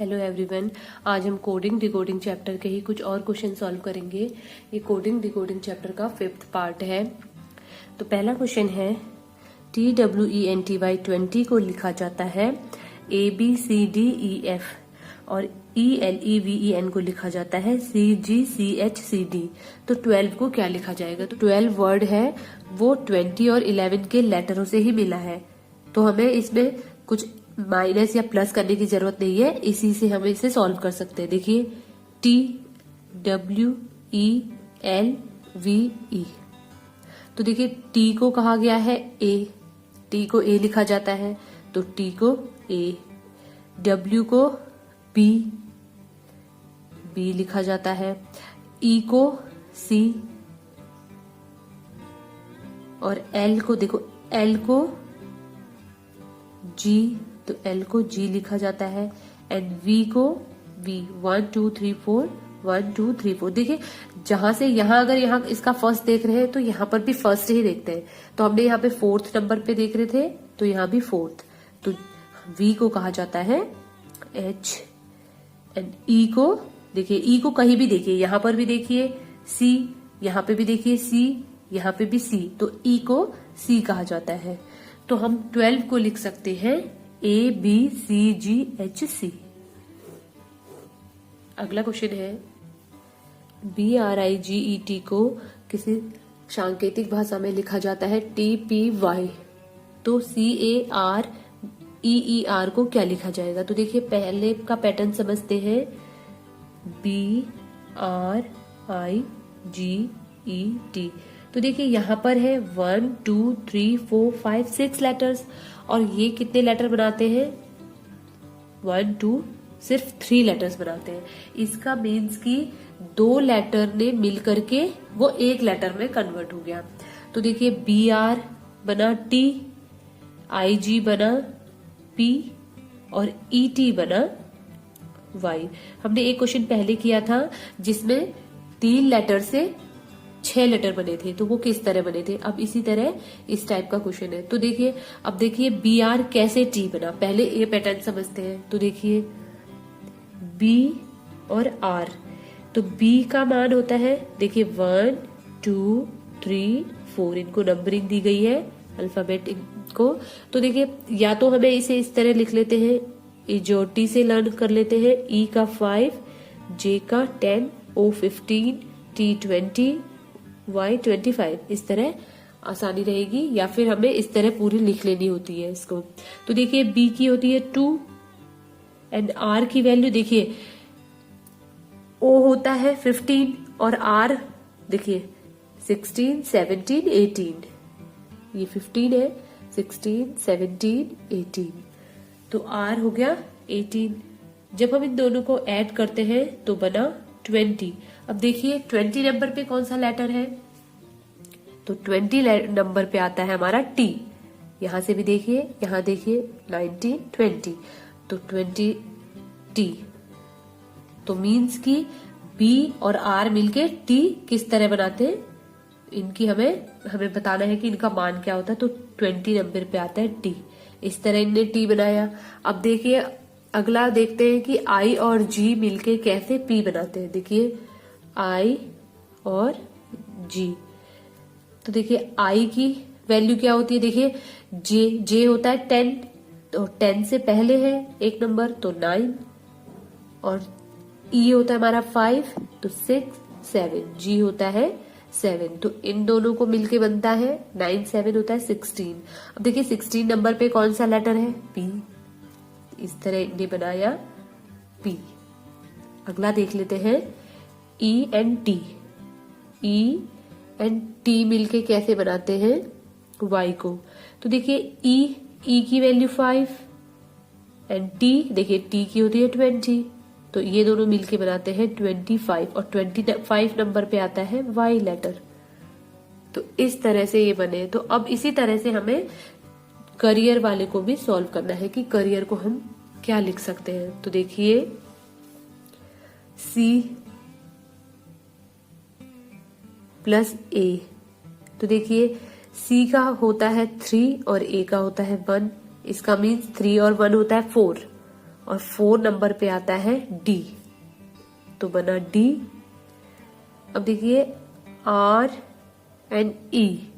Hello everyone, आज हम coding decoding chapter के ही कुछ और क्वेश्चन सॉल्व करेंगे। ये कोडिंग डिकोडिंग चैप्टर का 5th पार्ट है। तो पहला क्वेश्चन है TWENTY 20 को लिखा जाता है ABCDEF और ELEVEN को लिखा जाता है CGCHCD। तो 12 को क्या लिखा जाएगा? तो 12 वर्ड है वो 20 और 11 के लेटरों से ही मिला है, तो हमें इसमें कुछ माइनस या प्लस करने की जरूरत नहीं है, इसी से हम इसे सॉल्व कर सकते हैं। देखिए TWELVE, तो देखिए टी को कहा गया है ए, टी को ए लिखा जाता है, तो टी को ए। डब्ल्यू को बी, बी लिखा जाता है। ई को सी और एल को देखो, एल को जी, तो एल को जी लिखा जाता है। एंड वी को वी, 1 2 3 4, 1 2 3 4। देखिए जहां से यहां, अगर यहाँ इसका फर्स्ट देख रहे हैं तो यहाँ पर भी फर्स्ट ही देखते हैं। तो हमने यहाँ पे 4th नंबर पे देख रहे थे, तो यहाँ भी 4th। तो वी को कहा जाता है एच। एंड ई को देखिए, ई को कहीं भी देखिए, यहाँ पर भी देखिए सी, यहाँ पे भी देखिए सी, यहाँ पे भी सी, तो ई को सी कहा जाता है। तो हम 12 को लिख सकते हैं ABCGHC। अगला क्वेश्चन है BRIGET को किसी सांकेतिक भाषा में लिखा जाता है TPY, तो CAREER को क्या लिखा जाएगा? तो देखिए पहले का पैटर्न समझते हैं, BRIGET। तो देखिए यहाँ पर है 1 2 3 4 5 6 लेटर्स, और ये कितने लेटर बनाते हैं? 1 2, सिर्फ 3 लेटर्स बनाते हैं। इसका मीन्स कि 2 लेटर ने मिलकर के वो एक लेटर में कन्वर्ट हो गया। तो देखिए BR बना T, IG बना P और ET बना Y। हमने एक क्वेश्चन पहले किया था जिसमें 3 लेटर से 6 लेटर बने थे, तो वो किस तरह बने थे। अब इसी तरह इस टाइप का क्वेश्चन है। तो देखिए, अब देखिए BR कैसे T बना, पहले ये पैटर्न समझते हैं। तो देखिए B और R, तो B का मान होता है, देखिए 1 2 3 4, इनको नंबरिंग दी गई है अल्फाबेट को। तो देखिए या तो हमें इसे इस तरह लिख लेते हैं, इजोटी से लर्न कर लेते हैं, E का 5, J का 10, O 15, T 20, Y 25, इस तरह आसानी रहेगी। या फिर हमें इस तरह पूरी लिख लेनी होती है इसको। तो देखिए B की होती है 2 एंड R की वैल्यू देखिए O होता है 15 और R देखिए 16 17 18, ये 15 है, 16 17 18, तो R हो गया 18। जब हम इन दोनों को ऐड करते हैं तो बना 20। अब देखिए 20 नंबर पे कौन सा लेटर है? तो 20 नंबर पे आता है हमारा T। यहां से भी देखिए, यहां देखिए 19 20, तो 20 T। तो मीन्स कि B और R मिलके T किस तरह बनाते हैं, इनकी हमें बताना है कि इनका मान क्या होता है। तो 20 नंबर पे आता है T, इस तरह इनने T बनाया। अब देखिए अगला देखते हैं कि I और G मिलके कैसे P बनाते हैं। देखिए I और G, तो देखिए I की वैल्यू क्या होती है? देखिए J होता है 10, तो 10 से पहले है एक नंबर, तो 9, और E होता है हमारा 5, तो 6 7, G होता है 7, तो इन दोनों को मिलके बनता है 9 7 होता है 16। अब देखिए 16 नंबर पे कौन सा लेटर है? P, इस तरह इन्हें बनाया P। अगला देख लेते हैं E and T। E and T मिलके कैसे बनाते हैं Y को? तो देखिए E की वैल्यू 5 एंड T देखिए T की होती है 20, तो ये दोनों मिलके बनाते हैं 25, और 25 नंबर पे आता है Y लेटर। तो इस तरह से ये बने। तो अब इसी तरह से हमें करियर वाले को भी सॉल्व करना है कि करियर को हम क्या लिख सकते हैं। तो देखिए C प्लस A, तो देखिए C का होता है 3 और A का होता है 1, इसका मीन्स 3 और 1 होता है 4, और 4 नंबर पे आता है डी, तो बना डी। अब देखिए आर एंड ई,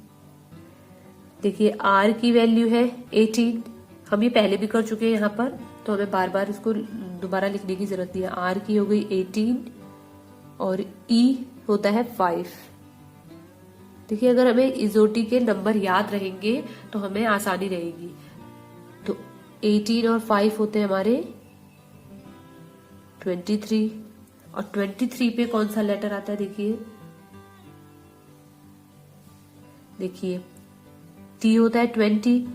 देखिए आर की वैल्यू है 18, हम ये पहले भी कर चुके हैं यहाँ पर, तो हमें बार बार इसको दोबारा लिखने की जरूरत नहीं है। आर की हो गई 18 और ई होता है 5। देखिए अगर हमें इजोटी के नंबर याद रहेंगे तो हमें आसानी रहेगी। तो 18 और 5 होते हैं हमारे 23, और 23 पे कौन सा लेटर आता है देखिए टी होता है 20,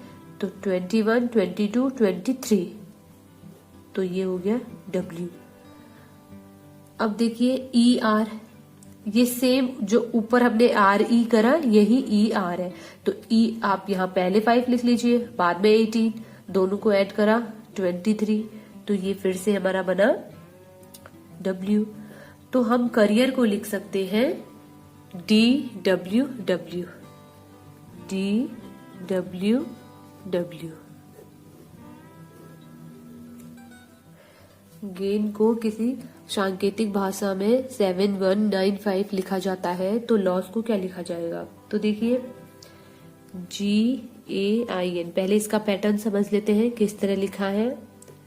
तो 21, 22, 23, तो ये हो गया डब्ल्यू। अब देखिए ई आर, ये सेम जो ऊपर हमने आर ई करा यही ई आर है, तो ई आप यहाँ पहले 5 लिख लीजिए, बाद में 18, दोनों को ऐड करा 23, तो ये फिर से हमारा बना डब्ल्यू। तो हम करियर को लिख सकते हैं D W W, D W W. Gain को किसी सांकेतिक भाषा में 7195 लिखा जाता है, तो लॉस को क्या लिखा जाएगा? तो देखिए GAIN, पहले इसका पैटर्न समझ लेते हैं किस तरह लिखा है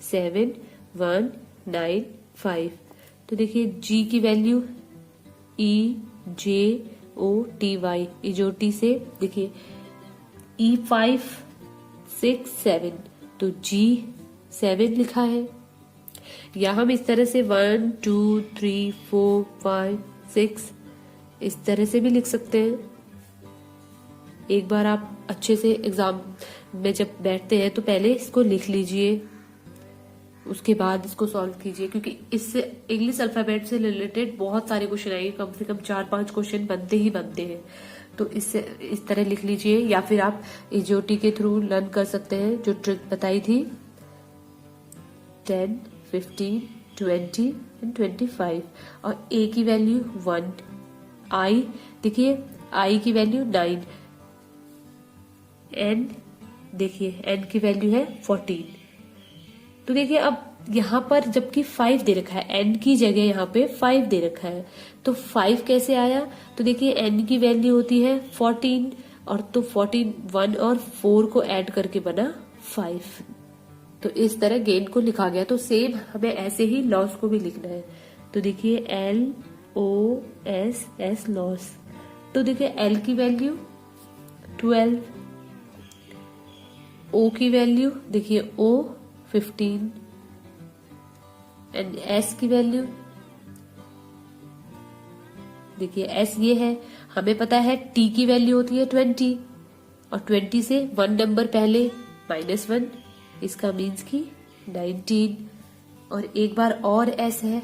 7195। तो देखिए G की वैल्यू EJOTY, इजोटी से देखिए E5 6 7, तो G7 लिखा है। या हम इस तरह से 1 2 3 4 5 6 इस तरह से भी लिख सकते हैं। एक बार आप अच्छे से एग्जाम में जब बैठते हैं तो पहले इसको लिख लीजिए, उसके बाद इसको सॉल्व कीजिए, क्योंकि इससे इंग्लिश अल्फाबेट से रिलेटेड बहुत सारे क्वेश्चन आएंगे, कम से कम 4-5 क्वेश्चन बनते ही बनते हैं। तो इससे इस तरह लिख लीजिए, या फिर आप इजोटी के थ्रू लर्न कर सकते हैं जो ट्रिक बताई थी 10 15 20 एंड 25। और ए की वैल्यू 1, आई देखिए आई की वैल्यू 9, एन देखिए एन की वैल्यू है 14। तो देखिए अब यहाँ पर जबकि 5 दे रखा है, एन की जगह यहाँ पे 5 दे रखा है, तो 5 कैसे आया? तो देखिए एन की वैल्यू होती है 14, और तो 14 1 और 4 को ऐड करके बना 5। तो इस तरह गेन को लिखा गया। तो सेम हमें ऐसे ही लॉस को भी लिखना है। तो देखिए LOSS लॉस, तो देखिए L की वैल्यू 12, O की वैल्यू देखिए O 15 एंड S की वैल्यू देखिए S ये है, हमें पता है T की वैल्यू होती है 20, और 20 से 1 नंबर पहले -1, इसका मीन्स की 19, और एक बार और S है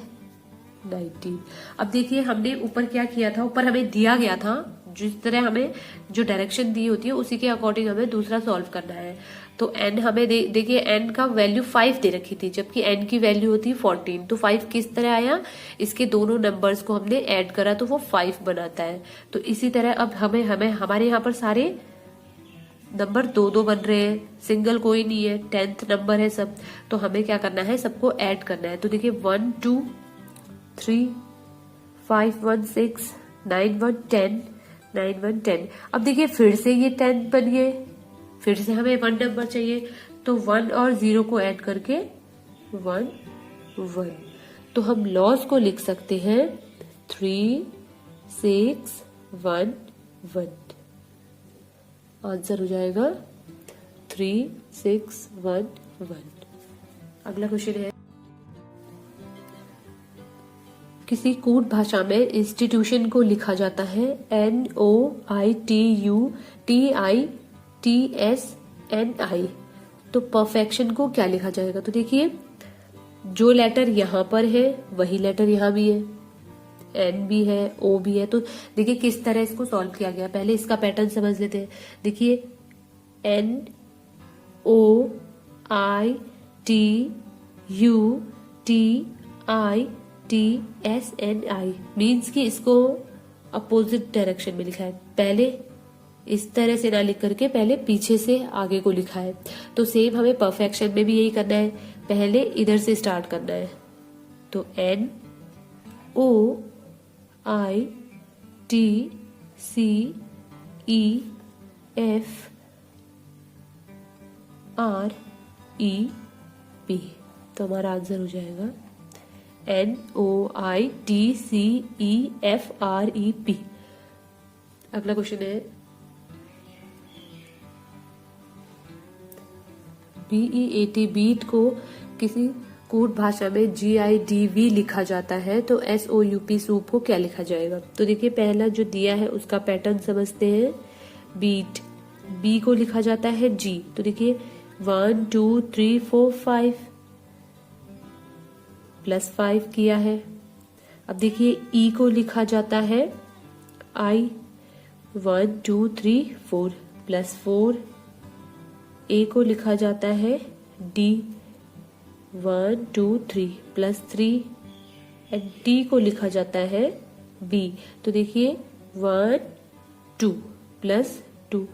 19। अब देखिए हमने ऊपर क्या किया था, ऊपर हमें दिया गया था जिस तरह हमें जो डायरेक्शन दी होती है उसी के अकॉर्डिंग हमें दूसरा सॉल्व करना है। तो n हमें देखिए n का वैल्यू 5 दे रखी थी, जबकि n की वैल्यू होती है 14। तो 5 किस तरह आया? इसके दोनों नंबर्स को हमने ऐड करा तो वो 5 बनाता है। तो इसी तरह अब हमें हमारे यहाँ पर सारे नंबर 2-2 बन रहे हैं, सिंगल कोई नहीं है, 10th नंबर है सब। तो हमें क्या करना है, सबको ऐड करना है। तो देखिए 1 2 3 5 1 6 9 1 10 9 1 10। अब देखिए फिर से ये 10 बन गए, फिर से हमें 1 नंबर चाहिए, तो 1 और 0 को ऐड करके 1 1। तो हम लॉस को लिख सकते हैं 3 6 1 1। आंसर हो जाएगा 3 6 1 1। अगला क्वेश्चन है, किसी कूट भाषा में इंस्टीट्यूशन को लिखा जाता है NOITUTITSNI। तो परफेक्शन को क्या लिखा जाएगा? तो देखिए जो लेटर यहाँ पर है वही लेटर यहाँ भी है, N भी है, O भी है। तो देखिए किस तरह इसको सॉल्व किया गया, पहले इसका पैटर्न समझ लेते हैं। देखिए NOITUTITSNI मीन्स कि इसको अपोजिट डायरेक्शन में लिखा है। पहले इस तरह से ना लिख करके पहले पीछे से आगे को लिखा है। तो सेम हमें परफेक्शन में भी यही करना है, पहले इधर से स्टार्ट करना है। तो NOITCRE तो हमारा आंसर हो जाएगा NOITCEFREP। अगला क्वेश्चन है BEAT बीट को किसी कूट भाषा में GIDV लिखा जाता है तो SOUP सूप को क्या लिखा जाएगा। तो देखिए पहला जो दिया है उसका पैटर्न समझते हैं। बीट, बी को लिखा जाता है G। तो देखिए 1 2 3 4 5 +5 किया है। अब देखिए E को लिखा जाता है I 1 2 3 4 +4। A को लिखा जाता है D 1 2 3 +3 एंड D को लिखा जाता है B। तो देखिए 1 2 +2।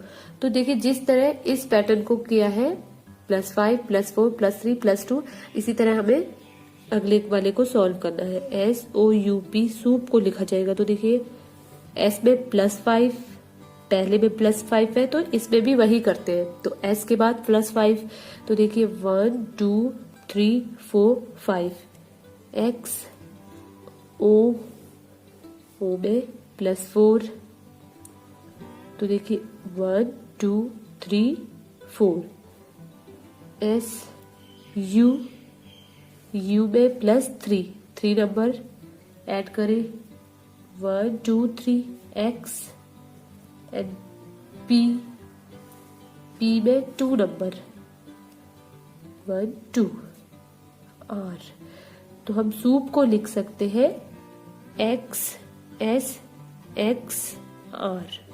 तो देखिए जिस तरह इस पैटर्न को किया है +5 +4 +3 +2, इसी तरह हमें अगले वाले को सॉल्व करना है। SOUP सूप को लिखा जाएगा। तो देखिए S में +5, पहले में +5 है तो इसमें भी वही करते हैं। तो S के बाद +5, तो देखिए 1 2 3 4 5 X O में +4। तो देखिए 1 2 3 4 S U में +3 नंबर ऐड करें 1 2 3 X एंड P में 2 नंबर 1 2 R। तो हम सूप को लिख सकते हैं XS XR।